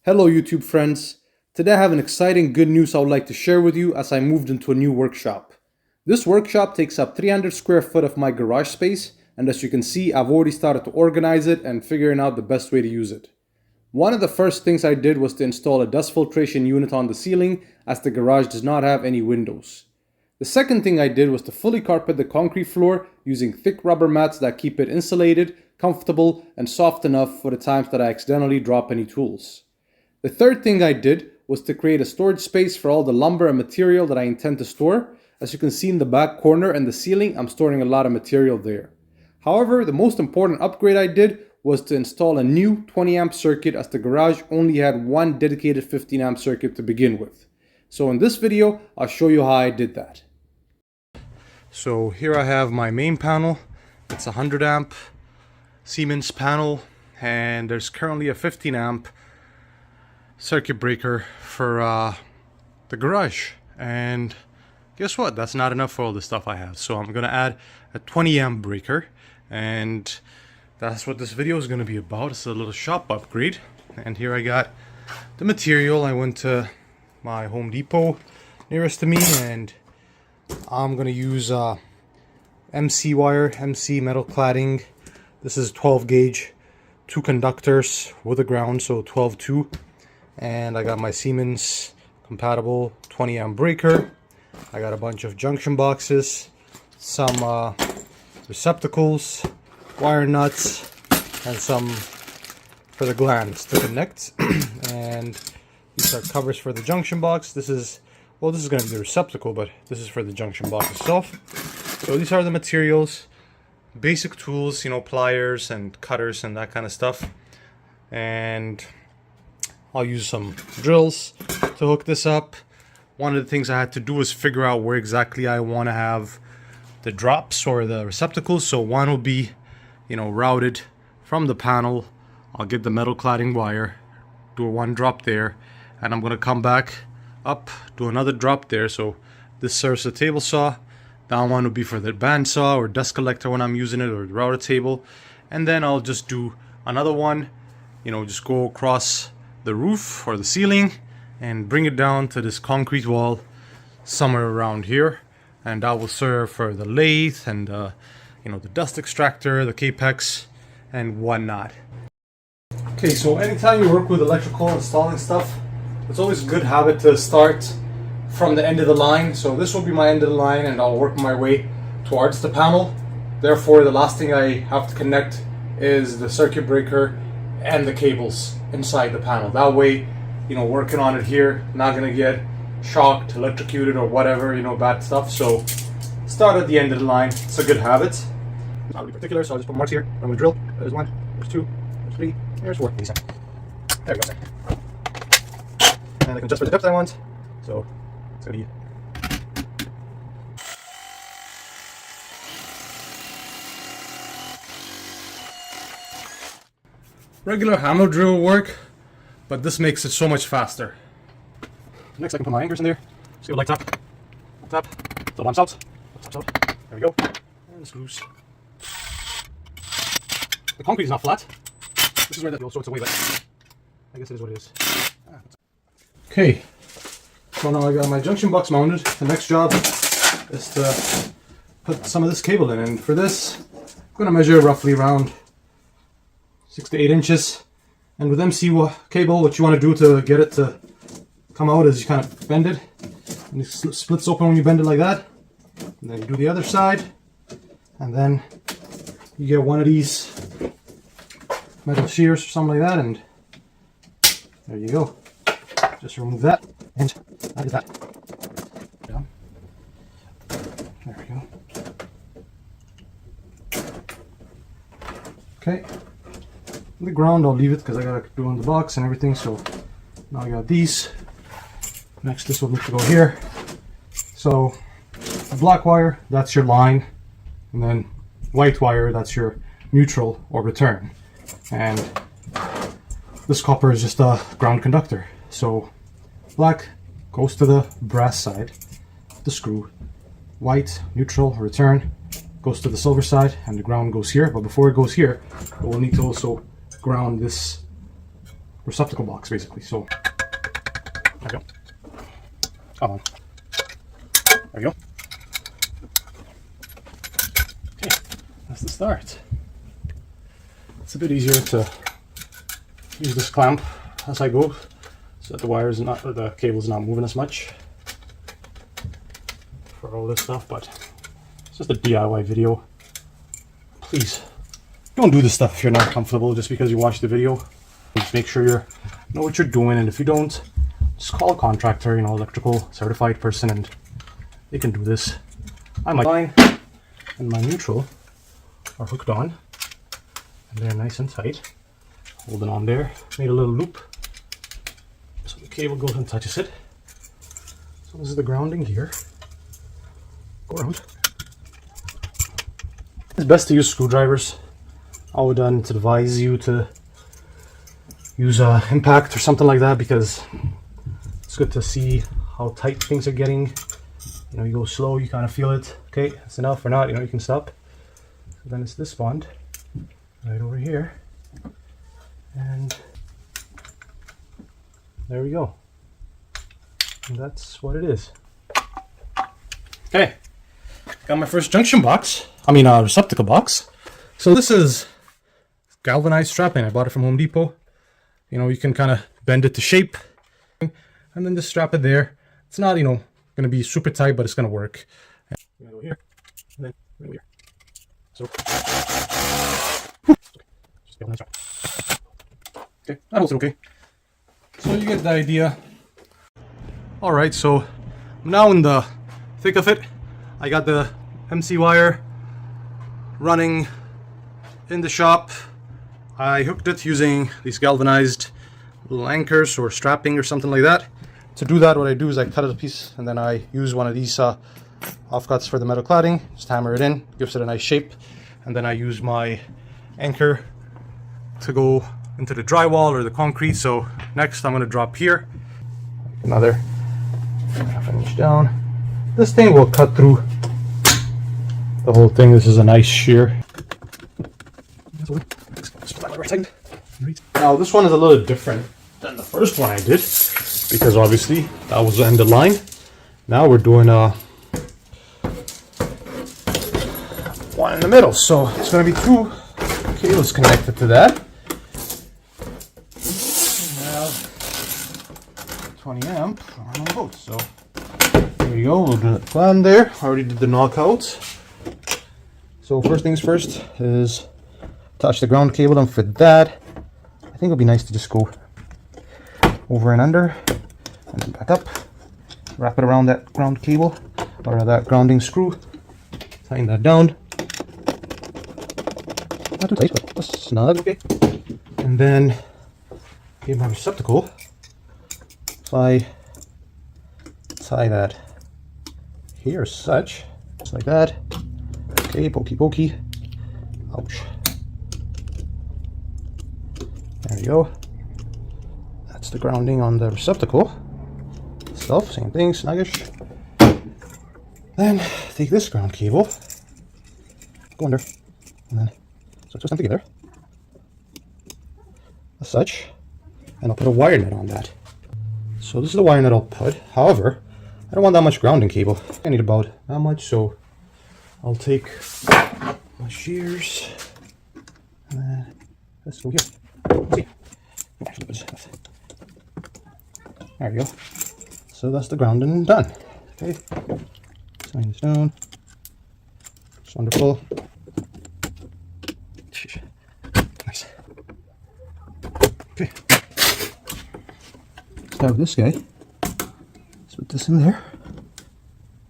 Hello YouTube friends. Today I have an exciting good news I would like to share with you as I moved into a new workshop. This workshop takes up 300 square foot of my garage space, and as you can see I've already started to organize it and figuring out the best way to use it. One of the first things I did was to install a dust filtration unit on the ceiling as the garage does not have any windows. The second thing I did was to fully carpet the concrete floor using thick rubber mats that keep it insulated, comfortable, and soft enough for the times that I accidentally drop any tools. The third thing I did was to create a storage space for all the lumber and material that I intend to store. As you can see in the back corner and the ceiling, I'm storing a lot of material there. However, the most important upgrade I did was to install a new 20 amp circuit as the garage only had one dedicated 15 amp circuit to begin with. So in this video, I'll show you how I did that. So here I have my main panel. It's a 100 amp Siemens panel, and there's currently a 15 amp circuit breaker for the garage, and guess what, that's not enough for all the stuff I have, so I'm gonna add a 20 amp breaker, and that's what this video is gonna be about. It's a little shop upgrade. And here I got the material. I went to my Home Depot nearest to me, and I'm gonna use MC wire, MC metal cladding. This is 12 gauge, 2 conductors with a ground, so 12-2. And I got my Siemens compatible 20 amp breaker. I got a bunch of junction boxes, some receptacles, wire nuts, and some for the glands to connect. And these are covers for the junction box. This is going to be the receptacle, but this is for the junction box itself. So these are the materials, basic tools, you know, pliers and cutters and that kind of stuff. And I'll use some drills to hook this up. One of the things I had to do was figure out where exactly I want to have the drops or the receptacles. So one will be, you know, routed from the panel. I'll get the metal cladding wire, do a one drop there, and I'm going to come back up, do another drop there. So this serves the table saw. That one will be for the bandsaw or dust collector when I'm using it, or the router table. And then I'll just do another one, you know, just go across the roof or the ceiling and bring it down to this concrete wall somewhere around here, and that will serve for the lathe and you know, the dust extractor, the Capex, and whatnot. Okay, so anytime you work with electrical installing stuff, it's always a good habit to start from the end of the line. So this will be my end of the line, and I'll work my way towards the panel. Therefore, the last thing I have to connect is the circuit breaker and the cables inside the panel. That way, you know, working on it here, not gonna get shocked, electrocuted, or whatever, you know, bad stuff. So start at the end of the line. It's a good habit. Not really particular, so I'll just put marks here. I'm gonna drill. There's 1, there's 2, there's 3, there's 4. There we go, sir. And I can adjust for the depth I want. So it's gonna be regular hammer drill will work, but this makes it so much faster. Next, I can put my anchors in there. Just go like tap, tap, so one out, there we go, and screws. The concrete is not flat. This is where that also it's away, but I guess it is what it is. Okay, so now I got my junction box mounted. The next job is to put some of this cable in, and for this, I'm gonna measure roughly around 6 to 8 inches. And with MC cable, what you want to do to get it to come out is you kind of bend it, and it splits open when you bend it like that. And then you do the other side, and then you get one of these metal shears or something like that, and there you go. Just remove that, and I did that. Yeah. There we go. Okay. The ground, I'll leave it because I gotta do on the box and everything. So now I got these. Next, this will need to go here. So the black wire, that's your line, and then white wire, that's your neutral or return. And this copper is just a ground conductor. So black goes to the brass side, the screw. White, neutral, return, goes to the silver side, and the ground goes here. But before it goes here, we'll need to also ground this receptacle box basically. So there you go. Come on. There you go. Okay, that's the start. It's a bit easier to use this clamp as I go, so that the wires not, or the cable's not moving as much for all this stuff. But it's just a DIY video. Please don't do this stuff if you're not comfortable just because you watch the video. Just make sure you know what you're doing, and if you don't, just call a contractor, you know, electrical certified person, and they can do this. My line and my neutral are hooked on, and they're nice and tight. Holding on there, made a little loop so the cable goes and touches it. So this is the grounding here. Go around. It's best to use screwdrivers. I would advise you to use a impact or something like that, because it's good to see how tight things are getting. You know, you go slow, you kind of feel it. Okay, that's enough or not, you know, you can stop. So then it's this bond right over here. And there we go. And that's what it is. Okay, got my first junction box. Receptacle box. So this is galvanized strapping. I bought it from Home Depot. You know, you can kind of bend it to shape and then just strap it there. It's not, you know, going to be super tight, but it's going to work. I'm going to go here and then go here. So, just galvanize strap. Okay, that holds it okay. So you get the idea. Alright, so I'm now in the thick of it. I got the MC wire running in the shop. I hooked it using these galvanized little anchors or strapping or something like that. To do that, what I do is I cut it a piece, and then I use one of these offcuts for the metal cladding. Just hammer it in, gives it a nice shape, and then I use my anchor to go into the drywall or the concrete. So next I'm going to drop here another half an inch down. This thing will cut through the whole thing. This is a nice shear. Now this one is a little different than the first one I did, because obviously that was the end of the line. Now we're doing one in the middle, so it's going to be two cables connected to that. Now 20 amp on both. So there you go. We'll do the plan there. I already did the knockout. So first things first is attach the ground cable and fit that. I think it would be nice to just go over and under and then back up, wrap it around that ground cable or that grounding screw, tighten that down. Not too tight, but that's snug, okay. And then get my receptacle. So I tie that here as such, just like that. Okay, pokey pokey. Ouch. There we go. That's the grounding on the receptacle itself. Same thing, snuggish. Then take this ground cable, go under, and then so twist them together as such, and I'll put a wire nut on that. So this is the wire nut I'll put. However, I don't want that much grounding cable. I need about that much, so I'll take my shears and then let's go here. See. There we go. So that's the grounding done. Okay. Slide this down. It's wonderful. Nice. Okay. Let's have this guy. Let's put this in there.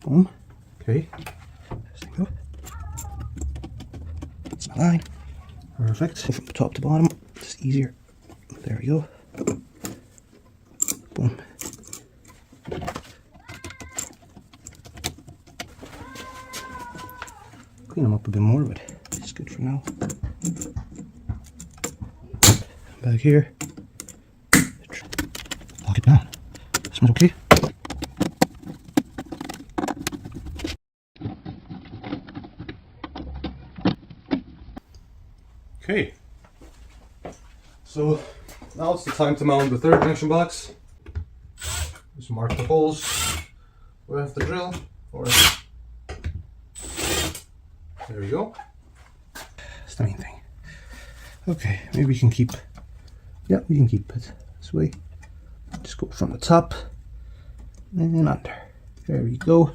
Boom. Okay. There we go. That's my line. Perfect. From top to bottom. Just easier. There we go. Boom. Clean them up a bit more, but it's good for now. Back here. Lock it down. Smells okay. Okay. So Now it's the time to mount the third junction box. Just mark the holes we have to drill. There we go. That's the main thing. Okay, maybe we can keep. Yeah, we can keep it this way. Just go from the top and under. There we go.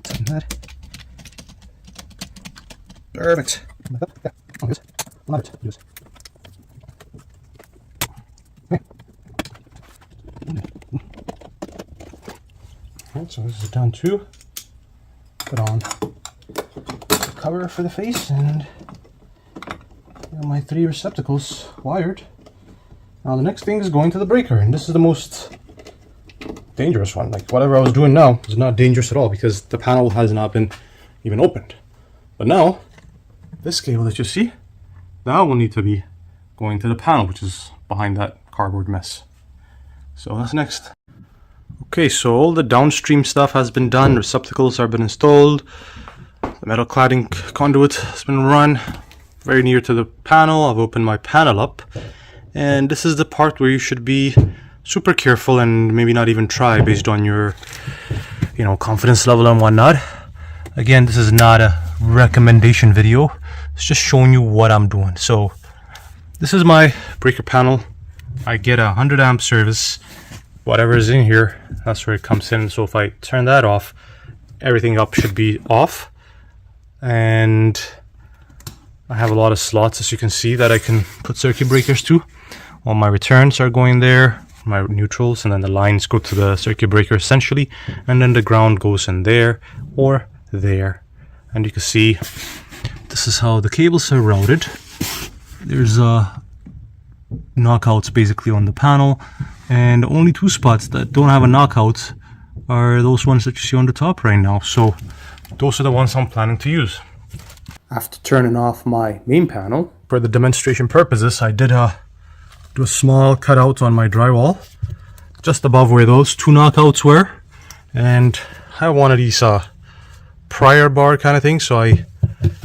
Tighten that. Perfect. Alright, so this is done too. Put on the cover for the face and my 3 receptacles wired. Now the next thing is going to the breaker, and this is the most dangerous one. Like whatever I was doing now is not dangerous at all because the panel has not been even opened. But now, this cable that you see, that will need to be going to the panel, which is behind that cardboard mess. So that's next. Okay, so all the downstream stuff has been done. Receptacles have been installed. The metal cladding conduit has been run very near to the panel. I've opened my panel up. And this is the part where you should be super careful and maybe not even try based on your, confidence level and whatnot. Again, this is not a recommendation video. It's just showing you what I'm doing. So this is my breaker panel. I get a 100 amp service. Whatever is in here, that's where it comes in. So if I turn that off, everything up should be off. And I have a lot of slots, as you can see, that I can put circuit breakers to. All my returns are going there, my neutrals, and then the lines go to the circuit breaker essentially, and then the ground goes in there or there. And you can see this is how the cables are routed. There's knockouts basically on the panel, and the only 2 spots that don't have a knockout are those ones that you see on the top right now. So those are the ones I'm planning to use. After turning off my main panel, for the demonstration purposes, I did do a small cutout on my drywall just above where those 2 knockouts were, and I have one of these prior bar kind of thing, so I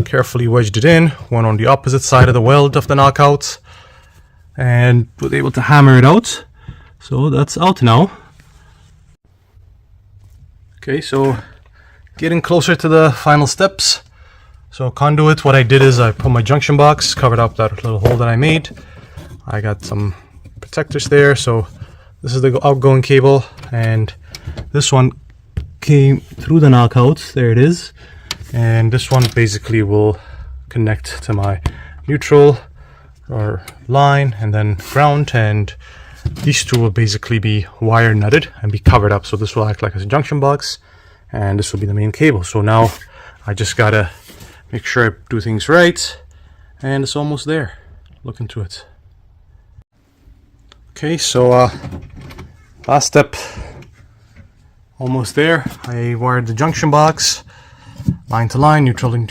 carefully wedged it in, one on the opposite side of the weld of the knockout, and was able to hammer it out. So that's out now. Okay, so getting closer to the final steps. So conduit, what I did is I put my junction box, covered up that little hole that I made. I got some protectors there. So this is the outgoing cable, and this one came through the knockout. There it is. And this one basically will connect to my neutral or line and then ground, and these 2 will basically be wire nutted and be covered up. So this will act like a junction box, and this will be the main cable. So now I just gotta make sure I do things right, and it's almost there. Look into it. Okay, so last step, almost there. I wired the junction box line to line, neutral and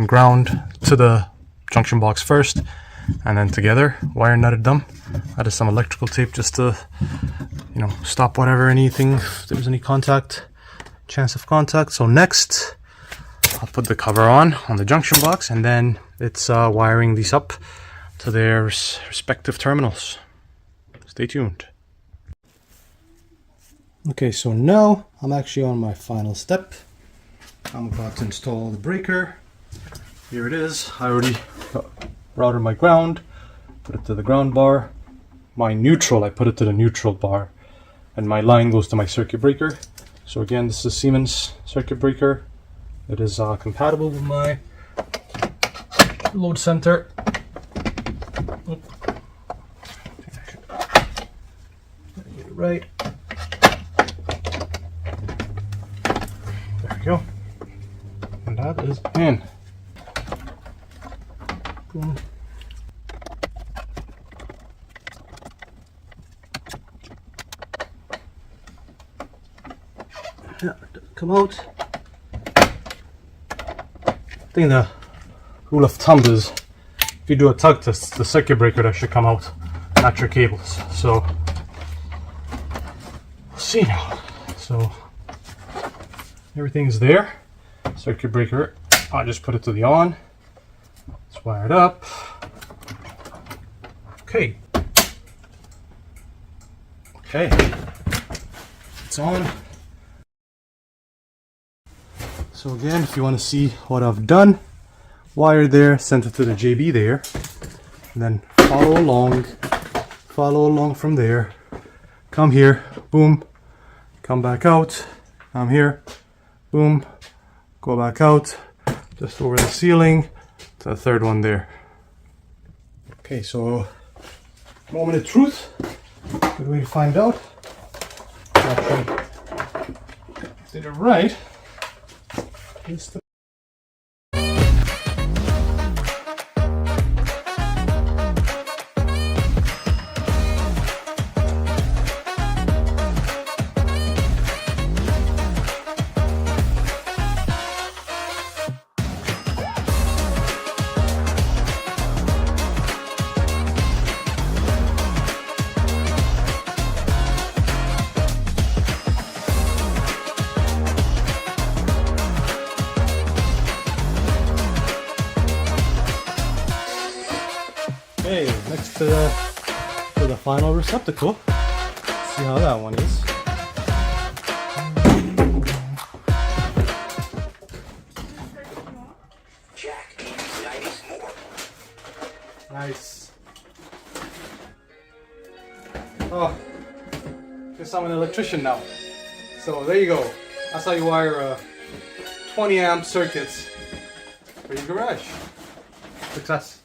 ground to the junction box first, and then together wire nutted them. Added some electrical tape just to stop anything, if there was any chance of contact. So next I'll put the cover on the junction box, and then it's wiring these up to their respective terminals. Stay tuned. Okay, so now I'm actually on my final step. I'm about to install the breaker. Here it is. I already routed my ground, put it to the ground bar. My neutral, I put it to the neutral bar, and my line goes to my circuit breaker. So again, this is a Siemens circuit breaker. It is compatible with my load center. Get it right. There we go. And that is in. Boom. Yeah, it doesn't come out. I think the rule of thumb is if you do a tug test, the circuit breaker that should come out, not your cables. So we'll see now. So everything's there. Circuit breaker, I just put it to the on. It's wired up. Okay. Okay. It's on. So again, if you want to see what I've done, wire there, sent it to the JB there, and then follow along from there, come here, boom, come back out, come here, boom, go back out, just over the ceiling, to the third one there. Okay, so moment of truth, good way to find out. Actually, did it right. Is the Okay, next to the final receptacle. See how that one is. Nice. Oh, guess I'm an electrician now. So there you go. That's how you wire 20 amp circuits for your garage. Success.